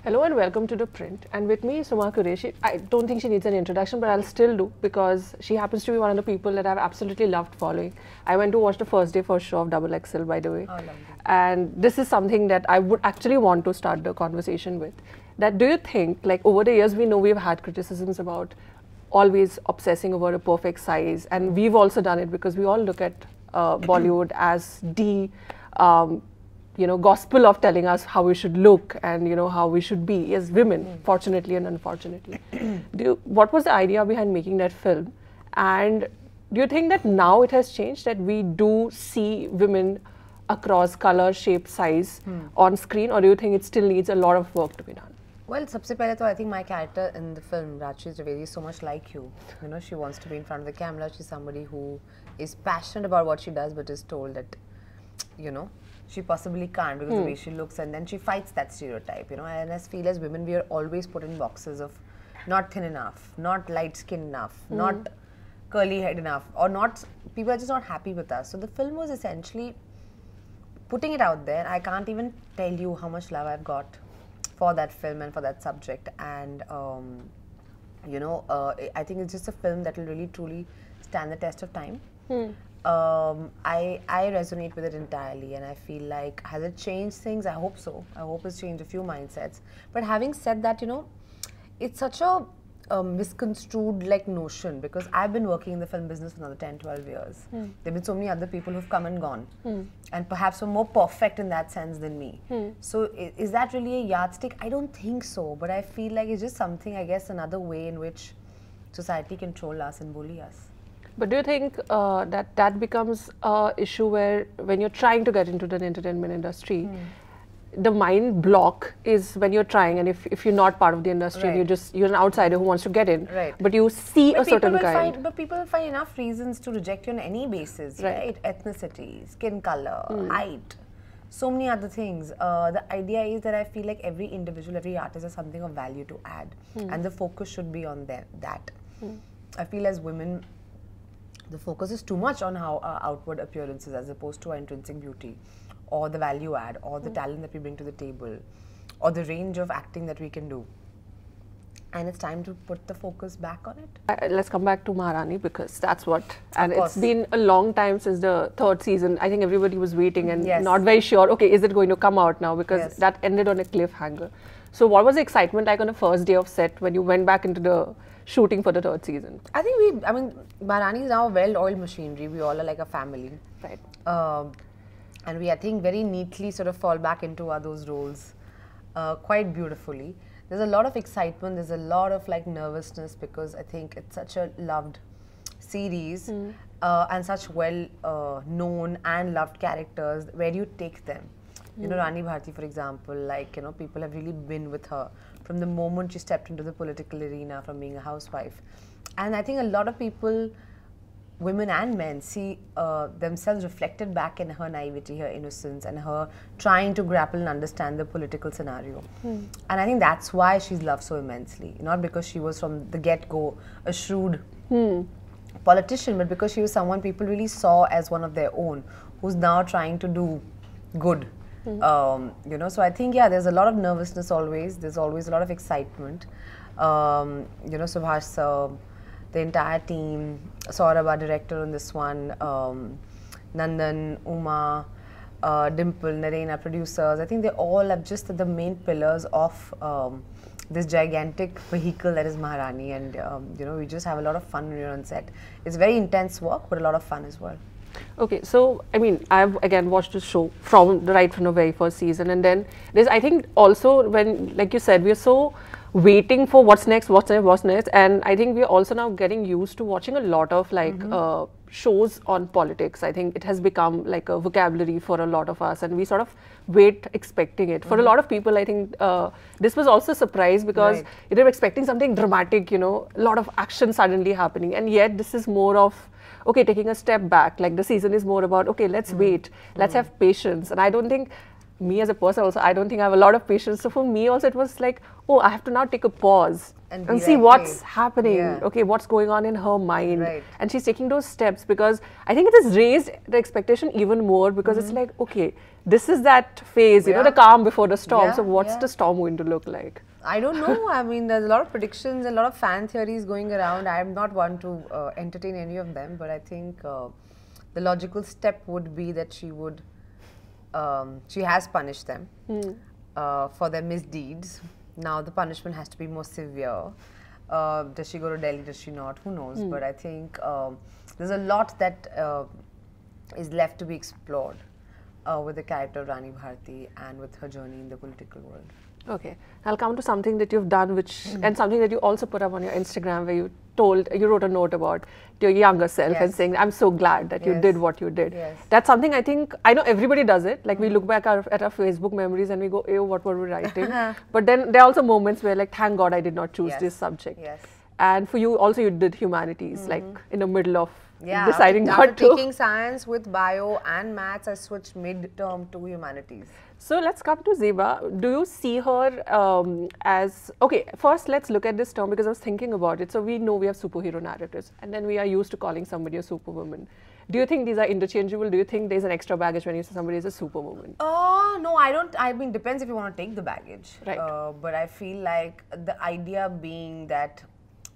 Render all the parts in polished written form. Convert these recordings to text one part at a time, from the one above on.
Hello and welcome to ThePrint. And with me is Huma Qureshi. I don't think she needs an introduction, but I'll still do because she happens to be one of the people that I've absolutely loved following. I went to watch the first day first show of XXL, by the way. Oh, lovely. And this is something that I would actually want to start the conversation with. That do you think, like over the years, we know we've had criticisms about always obsessing over a perfect size, and we've also done it because we all look at Bollywood as the gospel of telling us how we should look and how we should be as women, fortunately and unfortunately. What was the idea behind making that film? And do you think that now it has changed, that we do see women across color, shape, size on screen, or do you think it still needs a lot of work to be done? Well, सबसे पहले तो I think my character in the film, Rachi Trivedi, is so much like you. She wants to be in front of the camera. She's somebody who is passionate about what she does, but is told that, she possibly can't because of the way she looks, and then she fights that stereotype, And I feel as women, we are always put in boxes of not thin enough, not light skin enough, not curly head enough, or not, people are just not happy with us. So the film was essentially putting it out there. I can't even tell you how much love I've got for that film and for that subject, and I think it's just a film that will really truly stand the test of time. I resonate with it entirely, and I feel like, has it changed things? I hope so. I hope it's changed a few mindsets. But having said that, it's such a misconstrued notion, because I've been working in the film business for another 10, 12 years. There have been so many other people who've come and gone, and perhaps were more perfect in that sense than me. So is that really a yardstick? I don't think so, but I feel like it's just something, I guess, another way in which society control us and bully us. But do you think that becomes an issue where when you're trying to get into the entertainment industry, the mind block is when you're trying, and if you're not part of the industry, and you're an outsider who wants to get in, but you see a certain kind. But people will find enough reasons to reject you on any basis, right? Ethnicity, skin color, height, so many other things. The idea is that I feel like every individual, every artist has something of value to add, and the focus should be on that. I feel as women, the focus is too much on how our outward appearances as opposed to our intrinsic beauty, or the value add, or the talent that we bring to the table, or the range of acting that we can do. And it's time to put the focus back on it. Let's come back to Maharani, because that's what, and it's been a long time since the third season. I think everybody was waiting and not very sure, okay, is it going to come out now? Because that ended on a cliffhanger. So what was the excitement like on the first day of set when you went back into the shooting for the third season? I mean, Maharani is now a well-oiled machinery. We all are like a family. Right. And we, I think, very neatly sort of fall back into those roles quite beautifully. There's a lot of excitement, there's a lot of nervousness, because I think it's such a loved series and such well-known and loved characters. Where do you take them? Rani Bharti, for example, people have really been with her from the moment she stepped into the political arena from being a housewife. And I think a lot of people, women and men, see themselves reflected back in her naivety, her innocence, and her trying to grapple and understand the political scenario. And I think that's why she's loved so immensely. Not because she was from the get-go a shrewd politician, but because she was someone people really saw as one of their own, who's now trying to do good. So I think, there's a lot of nervousness always. There's always a lot of excitement. Subhash sir, the entire team, Saurabh, our director on this one, Nandan, Uma, Dimple, Naren, our producers. I think they all are just the main pillars of this gigantic vehicle that is Maharani, and we just have a lot of fun when we're on set. It's very intense work, but a lot of fun as well. Okay, so I mean, I've again watched the show from the very first season, and then there's, I think, also when, like you said, we're so waiting for what's next, and I think we're also now getting used to watching a lot of shows on politics. I think it has become like a vocabulary for a lot of us, and we sort of wait expecting it. For a lot of people, I think this was also a surprise, because they were expecting something dramatic, a lot of action suddenly happening, and yet this is more of, okay, taking a step back. Like the season is more about, okay, let's wait, let's have patience. And I don't think me as a person also, I don't think I have a lot of patience. So for me also, it was like, oh, I have to now take a pause and see what's happening. Okay, what's going on in her mind. Right. And she's taking those steps, because I think it has raised the expectation even more, because it's like, okay, this is that phase, you know, the calm before the storm. So what's the storm going to look like? I don't know. I mean, there's a lot of predictions, a lot of fan theories going around. I'm not one to entertain any of them, but I think the logical step would be that she would, she has punished them for their misdeeds. Now the punishment has to be more severe. Does she go to Delhi? Does she not? Who knows? But I think there's a lot that is left to be explored with the character of Rani Bharti and with her journey in the political world. Okay, I'll come to something that you've done, which and something that you also put up on your Instagram, where you wrote a note about your younger self and saying, "I'm so glad that you did what you did." That's something I think, I know everybody does it. Like we look back at our Facebook memories and we go, "Ew, what were we writing?" But then there are also moments where, like, thank God I did not choose this subject. And for you also, you did humanities, like in the middle of deciding not to. After taking science with bio and maths, I switched mid-term to humanities. So let's come to Zeba. Do you see her as, okay, first let's look at this term, because I was thinking about it. So we know we have superhero narratives, and then we are used to calling somebody a superwoman. Do you think these are interchangeable? Do you think there's an extra baggage when you say somebody is a superwoman? No, I don't. I mean, depends if you want to take the baggage. Right. But I feel like the idea being that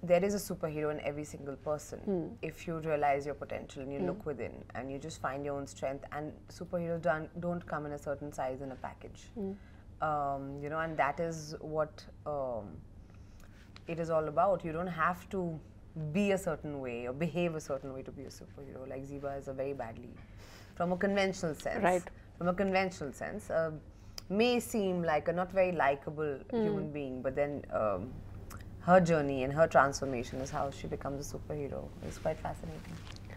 there is a superhero in every single person if you realize your potential and you look within and you just find your own strength. And superheroes don't come in a certain size in a package. You know, and that is what it is all about. You don't have to be a certain way or behave a certain way to be a superhero. Like Zeba is a very badly, from a conventional sense. Right. From a conventional sense, may seem like a not very likable human being, but then her journey and her transformation is how she becomes a superhero. It's quite fascinating.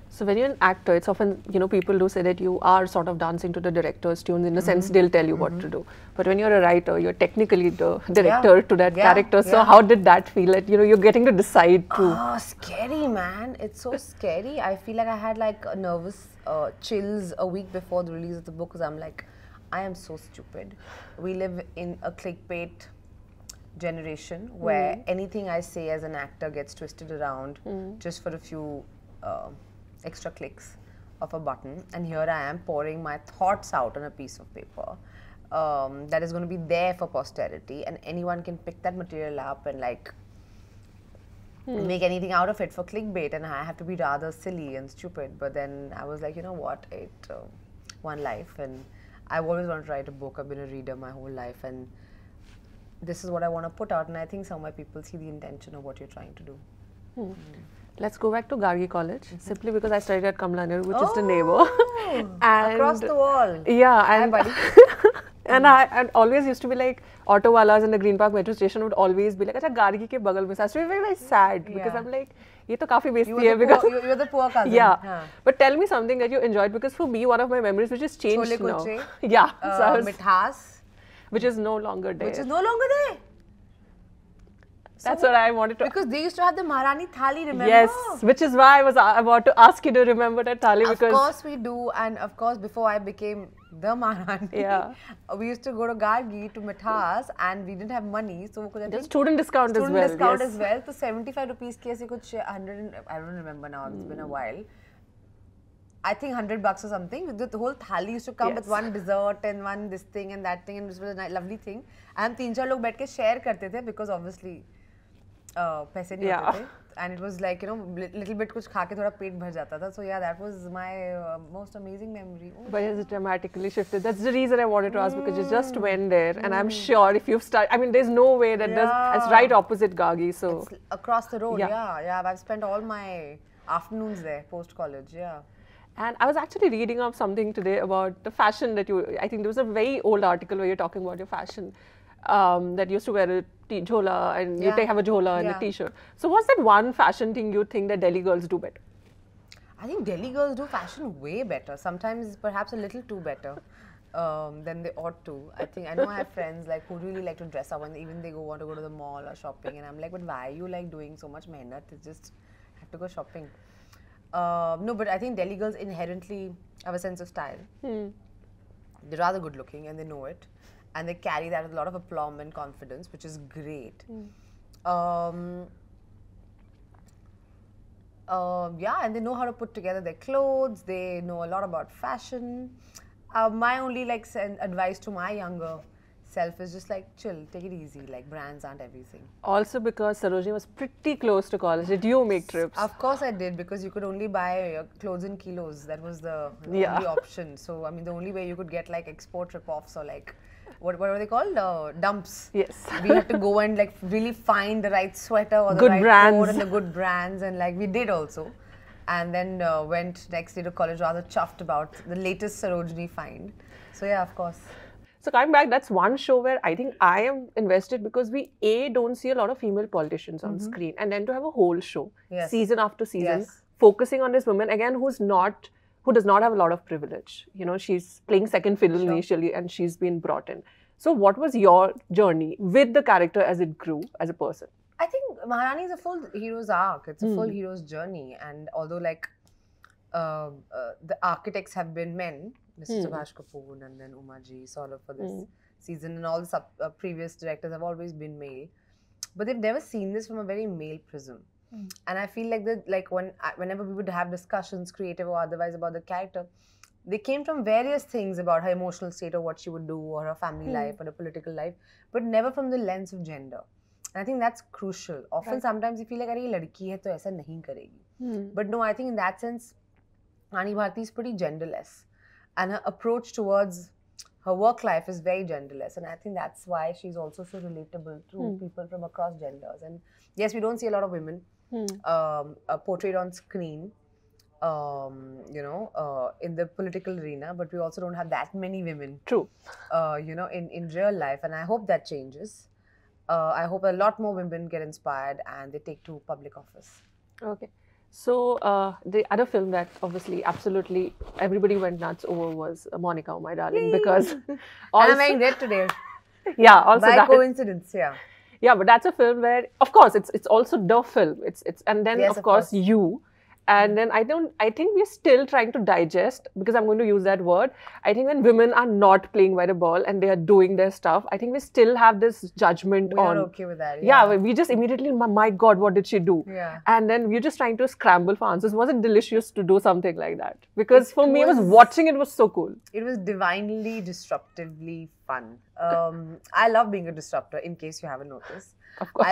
So when you're an actor, it's often, you know, people do say that you are sort of dancing to the director's tunes. In a sense, they'll tell you what to do. But when you're a writer, you're technically the director to that character. So how did that feel? Like, you know, you're getting to decide too. Oh, scary, man. It's so scary. I feel like I had like a nervous chills a week before the release of the book, because I'm like, I am so stupid. We live in a clickbait generation where anything I say as an actor gets twisted around just for a few extra clicks of a button, and here I am pouring my thoughts out on a piece of paper that is going to be there for posterity, and anyone can pick that material up and like make anything out of it for clickbait, and I have to be rather silly and stupid. But then I was like, you know what, one life, and I've always wanted to write a book. I've been a reader my whole life, and this is what I want to put out, and I think somewhere people see the intention of what you're trying to do. Let's go back to Gargi College, simply because I studied at Kamla Nehru, which is the neighbor. And across the wall. Yeah. And, hi, buddy. And I always used to be like, auto walas in the Green Park metro station would always be like, "Acha, Gargi ke bagal mein." So I used to be very, very sad, because I'm like, ye to kafi besti hai, because you were the poor cousin. Yeah. But tell me something that you enjoyed, because for me, one of my memories which has changed Chole now. kulche. Yeah. So Mithas. Which is no longer there. Which is no longer there. That's what I wanted to. Because they used to have the Maharani thali, remember? Yes, which is why I was about to ask you to remember that thali. Of course we do, and of course before I became the Maharani, we used to go to Gargi to Mithas, and we didn't have money, so there's student discount as well. Student discount as well. So 75 rupees case you could share 100. I don't remember now. It's been a while. I think $100 or something. The whole thali used to come with one dessert and one this thing and that thing, and it was a lovely thing. And 3-4 log बैठ के share करते थे, because obviously पैसे नहीं होते थे, and it was like, you know, little bit कुछ खा के थोड़ा पेट भर जाता था. So yeah, that was my most amazing memory. But it's dramatically shifted. That's the reason I wanted to ask, because you just went there, and I'm sure if you've started, I mean, there's no way that it's right opposite Gargi. So it's across the road. Yeah. I've spent all my afternoons there post college. Yeah. And I was actually reading up something today about the fashion that I think there was a very old article where you're talking about your fashion, that you used to wear a jhola, and you have a jhola and a t-shirt. So what's that one fashion thing you think that Delhi girls do better? I think Delhi girls do fashion way better. Sometimes perhaps a little too better than they ought to. I know I have friends like who really like to dress up, and even they want to go to the mall or shopping, and I'm like, but why are you like doing so much mehnat? It's just have to go shopping. No, but I think Delhi girls inherently have a sense of style. They're rather good looking and they know it. And they carry that with a lot of aplomb and confidence, which is great. Yeah, and they know how to put together their clothes. They know a lot about fashion. My only like advice to my younger self is just like chill, take it easy. Like brands aren't everything. Also because Sarojini was pretty close to college. Did you make trips? Of course I did, because you could only buy your clothes in kilos. That was the only option. So I mean, the only way you could get like export rip-offs or like what were they called? Dumps. Yes. We had to go and like really find the right sweater or the good right brands. coat and the good brands, and like we did also. And then went next day to college rather chuffed about the latest Sarojini find. So yeah, of course. So coming back, that's one show where I think I am invested, because we don't see a lot of female politicians on screen, and then to have a whole show, season after season, focusing on this woman again who does not have a lot of privilege. You know, she's playing second fiddle initially, and she's been brought in. So what was your journey with the character as it grew as a person? I think Maharani is a full hero's arc. It's a full hero's journey, and although like the architects have been men, Mr. Subhash Kapoor and then Umaji, sort of for this season, and all the previous directors have always been male, but they've never seen this from a very male prism. And I feel like whenever we would have discussions, creative or otherwise, about the character, they came from various things about her emotional state or what she would do, or her family life or her political life, but never from the lens of gender. And I think that's crucial. Often, sometimes you feel like, "Arey, ye ladki hai, to aisa nahi karegi." But no, I think in that sense, Rani Bharti is pretty genderless. And her approach towards her work life is very genderless. And I think that's why she's also so relatable to people from across genders. And yes, we don't see a lot of women portrayed on screen, you know, in the political arena, but we also don't have that many women, you know, in real life. And I hope that changes. I hope a lot more women get inspired and they take to public office. Okay. So, the other film that obviously absolutely everybody went nuts over was Monica, Oh My Darling, because and I'm wearing red today. Yeah, also by coincidence, yeah, but that's a film where, of course, it's also the film. It's and then of course you. And then I think we're still trying to digest, because I'm going to use that word. I think when women are not playing by the ball and they are doing their stuff, I think we still have this judgment on. We're not okay with that. Yeah, we just immediately, my God, what did she do? Yeah. And then we're just trying to scramble for answers. Was it delicious to do something like that? Because for me, watching it was so cool. It was divinely, disruptively fun. I love being a disruptor, in case you haven't noticed. Of course.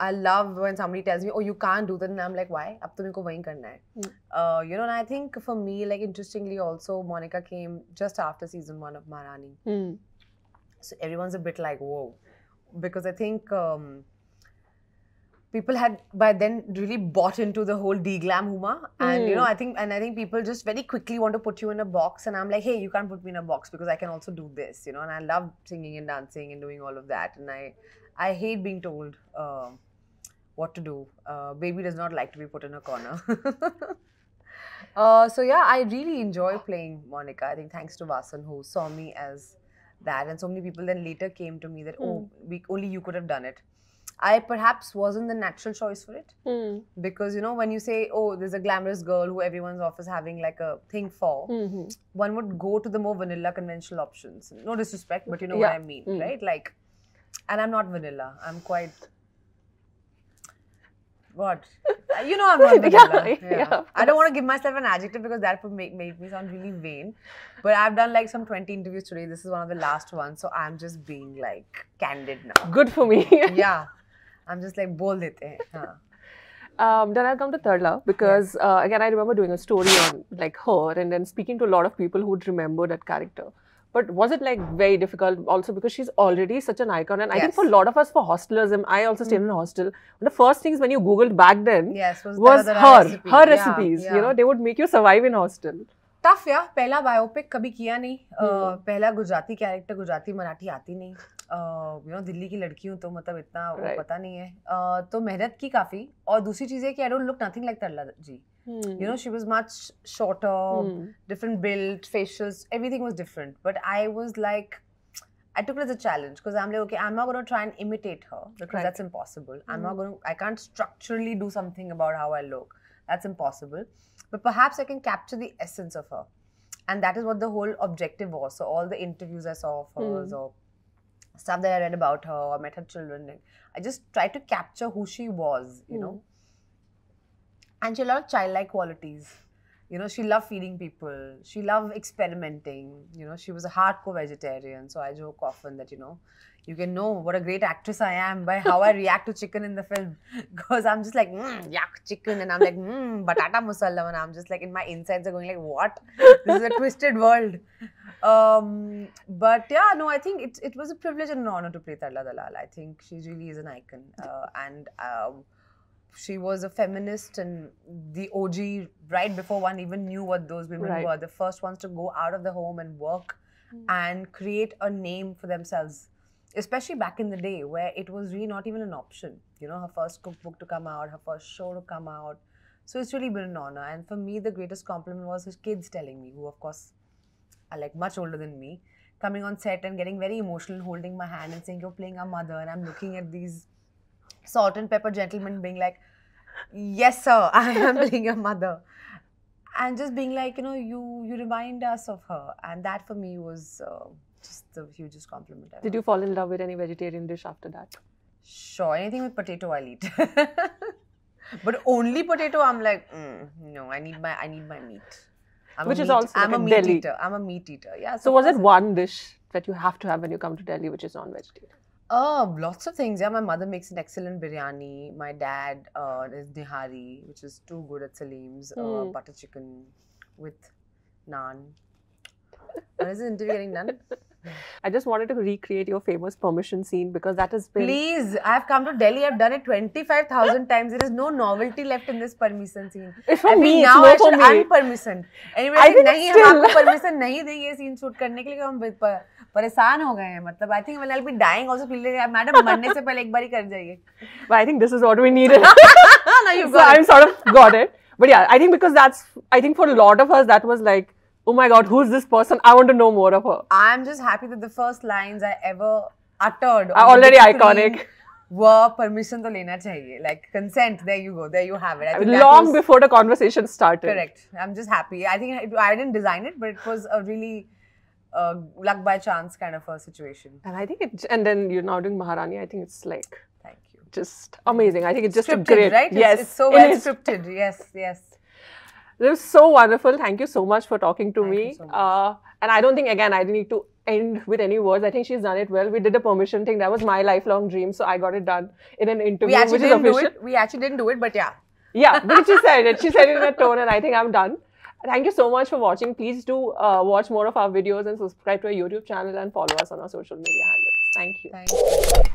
I love when somebody tells me, "Oh, you can't do that," and I'm like, "Why? Ab to meko wahi karna hai." You know, and I think for me, like interestingly, also Monica came just after season 1 of Maharani, so everyone's a bit like, "Whoa," because I think people had by then really bought into the whole de-glam Huma, and you know, I think people just very quickly want to put you in a box, and I'm like, "Hey, you can't put me in a box because I can also do this," you know, and I love singing and dancing and doing all of that, and I hate being told what to do. Baby does not like to be put in a corner. So yeah, I really enjoy playing Monica. I think thanks to Vasan, who saw me as that, and so many people then later came to me that, "Oh, only you could have done it." I perhaps wasn't the natural choice for it, because you know, when you say, "Oh, there's a glamorous girl who everyone's office having like a thing for," one would go to the more vanilla conventional options. No disrespect, but you know what I mean, right? Like, and I'm not vanilla. I'm quite... What? You know I'm not vanilla. I don't want to give myself an adjective because that would make me sound really vain. But I've done like some 20 interviews today. This is one of the last ones. So I'm just being like candid now. Good for me. Yeah. I'm just like, bol dete hain. Then I'll come to Tarla, because again, I remember doing a story on like her, and then speaking to a lot of people who would remember that character. But was it like very difficult also because she's already such an icon? And I think for a lot of us, for hostelism, I also stayed in a hostel. The first things when you Googled back then was her recipes. You know, they would make you survive in hostel. Tough, yeah. पहला biopic कभी किया नहीं. पहला Gujarati character, Gujarati Marathi आती नहीं. You know, Delhi की लड़की हूँ तो मतलब इतना पता नहीं है. तो मेहनत की काफी. और दूसरी चीज़ है कि I don't look nothing like Tarla ji. You know, she was much shorter, different build, facials, everything was different. But I was like, I took it as a challenge because I'm like, okay, I'm not going to try and imitate her because that's impossible. I can't structurally do something about how I look. That's impossible. But perhaps I can capture the essence of her. And that is what the whole objective was. So all the interviews I saw of hers or stuff that I read about her or met her children, I just tried to capture who she was, you know. And she had a lot of childlike qualities. You know, she loved feeding people. She loved experimenting. You know, she was a hardcore vegetarian. So I joke often that, you know, you can know what a great actress I am by how I react to chicken in the film. Because I'm just like, yuck, chicken. And I'm like, batata masala. And I'm just like, in my insides are going like, what? This is a twisted world. But yeah, no, I think it was a privilege and an honor to play Tarla Dalal. I think she really is an icon. She was a feminist and the OG right before one even knew what those women were. The first ones to go out of the home and work and create a name for themselves. Especially back in the day where it was really not even an option. You know, her first cookbook to come out, her first show to come out. So it's really been an honor. And for me, the greatest compliment was his kids telling me, who of course are like much older than me, coming on set and getting very emotional and holding my hand and saying, you're playing our mother. And I'm looking at these salt and pepper gentlemen being like, yes sir, I am playing your mother. And just being like, you know, you remind us of her. And that for me was just the hugest compliment ever. Did you fall in love with any vegetarian dish after that? Sure, anything with potato I'll eat. But only potato, I'm like, no, I need my meat. I'm a meat eater. I'm a meat eater. Yeah. So was it one dish that you have to have when you come to Delhi, which is non-vegetarian? Oh, lots of things. Yeah, my mother makes an excellent biryani. My dad is nihari, which is too good at Salim's. Butter chicken with naan. When is the interview getting done? I just wanted to recreate your famous permission scene because that has been... Please, I've come to Delhi. I've done it 25,000 times. There is no novelty left in this permission scene. It's for me. Now it's I no should unpermission. Anyway, I think नहीं हम आपको permission नहीं देंगे ये scene shoot करने के लिए हम परेशान हो गए हैं. मतलब I think I'll be dying also feeling like madam मरने से पहले एक बार ही कर जाइए. But I think this is what we needed. No, you've got it. I'm sort of got it. But yeah, I think because I think for a lot of us that was like, oh my God, who's this person? I want to know more of her. I'm just happy that the first lines I ever uttered are already iconic. Were permission to lena chahiye. Like consent, there you go, there you have it. I think long before the conversation started. Correct. I'm just happy. I think I didn't design it, but it was a really luck by chance kind of a situation. And I think and then you're now doing Maharani. I think it's like, thank you. Just amazing. I think it's just scripted, a great, right? Yes. It's so well scripted. Yes, yes. It was so wonderful. Thank you so much for talking to me. So much. And I don't think, again, I didn't need to end with any words. I think she's done it well. We did the permission thing. That was my lifelong dream. So I got it done in an interview. We actually didn't do it, but yeah. Yeah, but she said it. She said it in a tone and I think I'm done. Thank you so much for watching. Please do watch more of our videos and subscribe to our YouTube channel and follow us on our social media handles. Thank you. Thank you.